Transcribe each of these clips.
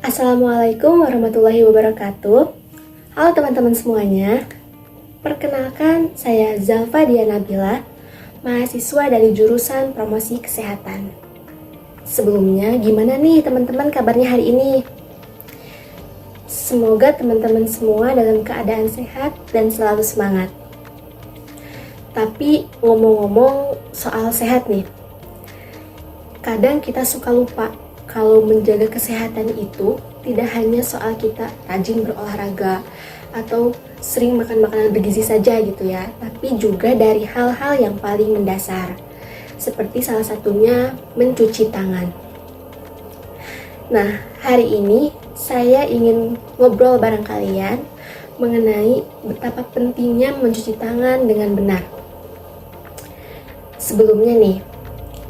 Assalamualaikum warahmatullahi wabarakatuh. Halo teman-teman semuanya. Perkenalkan, saya Zalfa Dianabila, mahasiswa dari jurusan Promosi Kesehatan. Sebelumnya, gimana nih teman-teman kabarnya hari ini? Semoga teman-teman semua dalam keadaan sehat dan selalu semangat. Tapi ngomong-ngomong soal sehat nih, kadang kita suka lupa kalau menjaga kesehatan itu tidak hanya soal kita rajin berolahraga atau sering makan makanan bergizi saja gitu ya, tapi juga dari hal-hal yang paling mendasar, seperti salah satunya mencuci tangan. Nah, hari ini saya ingin ngobrol bareng kalian mengenai betapa pentingnya mencuci tangan dengan benar. Sebelumnya nih,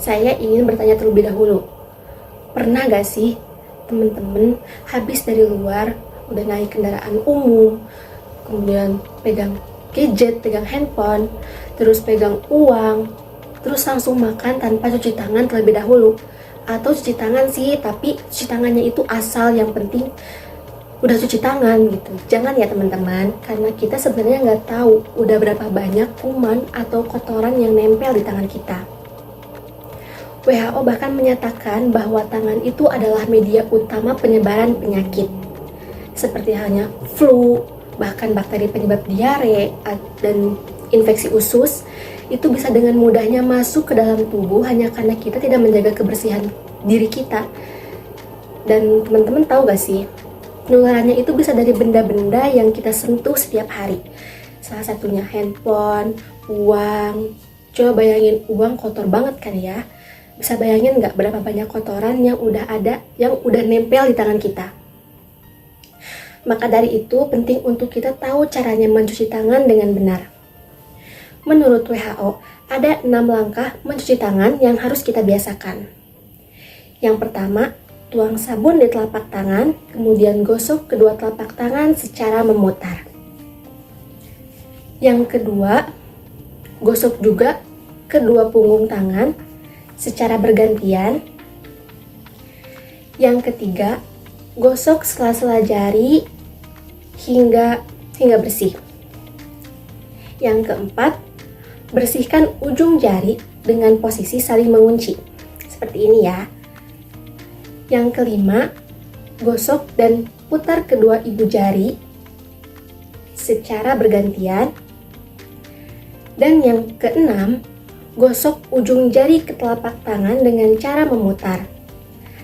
saya ingin bertanya terlebih dahulu. Pernah gak sih temen-temen habis dari luar, udah naik kendaraan umum, kemudian pegang gadget, pegang handphone, terus pegang uang, terus langsung makan tanpa cuci tangan terlebih dahulu? Atau cuci tangan sih, tapi cuci tangannya itu asal, yang penting udah cuci tangan gitu. Jangan ya teman-teman, karena kita sebenarnya nggak tahu udah berapa banyak kuman atau kotoran yang nempel di tangan kita. WHO bahkan menyatakan bahwa tangan itu adalah media utama penyebaran penyakit, seperti halnya flu, bahkan bakteri penyebab diare dan infeksi usus, itu bisa dengan mudahnya masuk ke dalam tubuh hanya karena kita tidak menjaga kebersihan diri kita. Dan teman-teman tahu gak sih, penularannya itu bisa dari benda-benda yang kita sentuh setiap hari. Salah satunya handphone, uang. Coba bayangin, uang kotor banget kan ya? Bisa bayangin nggak berapa banyak kotoran yang udah ada, yang udah nempel di tangan kita. Maka dari itu penting untuk kita tahu caranya mencuci tangan dengan benar. Menurut WHO, ada 6 langkah mencuci tangan yang harus kita biasakan. Yang pertama, tuang sabun di telapak tangan, kemudian gosok kedua telapak tangan secara memutar. Yang kedua, gosok juga kedua punggung tangan secara bergantian. Yang ketiga, gosok sela-sela jari hingga bersih. Yang keempat, bersihkan ujung jari dengan posisi saling mengunci. Seperti ini ya. Yang kelima, gosok dan putar kedua ibu jari secara bergantian. Dan yang keenam, gosok ujung jari ke telapak tangan dengan cara memutar.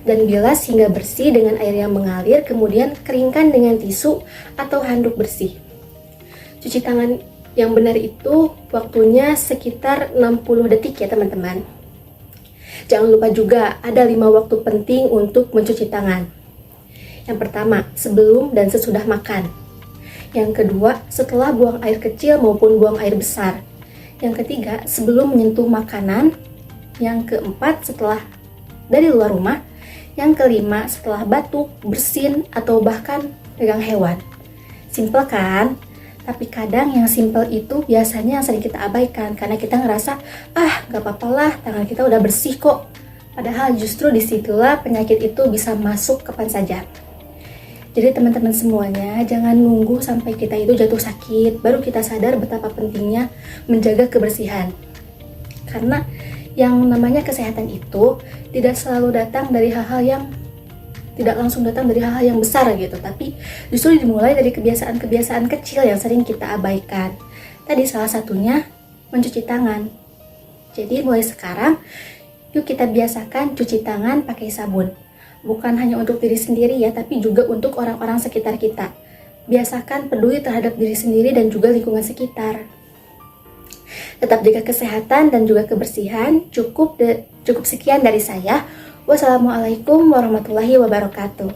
Dan bilas hingga bersih dengan air yang mengalir, kemudian keringkan dengan tisu atau handuk bersih. Cuci tangan yang benar itu waktunya sekitar 60 detik ya teman-teman. Jangan lupa juga ada 5 waktu penting untuk mencuci tangan. Yang pertama, sebelum dan sesudah makan. Yang kedua, setelah buang air kecil maupun buang air besar. Yang ketiga, sebelum menyentuh makanan. Yang keempat, setelah dari luar rumah. Yang kelima, setelah batuk, bersin, atau bahkan pegang hewan. Simpel kan? Tapi kadang yang simpel itu biasanya yang sering kita abaikan karena kita ngerasa, gak apa-apa lah, tangan kita udah bersih kok. Padahal justru disitulah penyakit itu bisa masuk kapan saja. Jadi teman-teman semuanya, jangan nunggu sampai kita itu jatuh sakit baru kita sadar betapa pentingnya menjaga kebersihan. Karena yang namanya kesehatan itu tidak selalu datang dari hal-hal yang tidak langsung datang dari hal-hal yang besar gitu, tapi justru dimulai dari kebiasaan-kebiasaan kecil yang sering kita abaikan. Tadi salah satunya mencuci tangan. Jadi mulai sekarang, yuk kita biasakan cuci tangan pakai sabun. Bukan hanya untuk diri sendiri ya, tapi juga untuk orang-orang sekitar kita. Biasakan peduli terhadap diri sendiri dan juga lingkungan sekitar. Tetap jaga kesehatan dan juga kebersihan. Cukup sekian dari saya. Wassalamualaikum warahmatullahi wabarakatuh.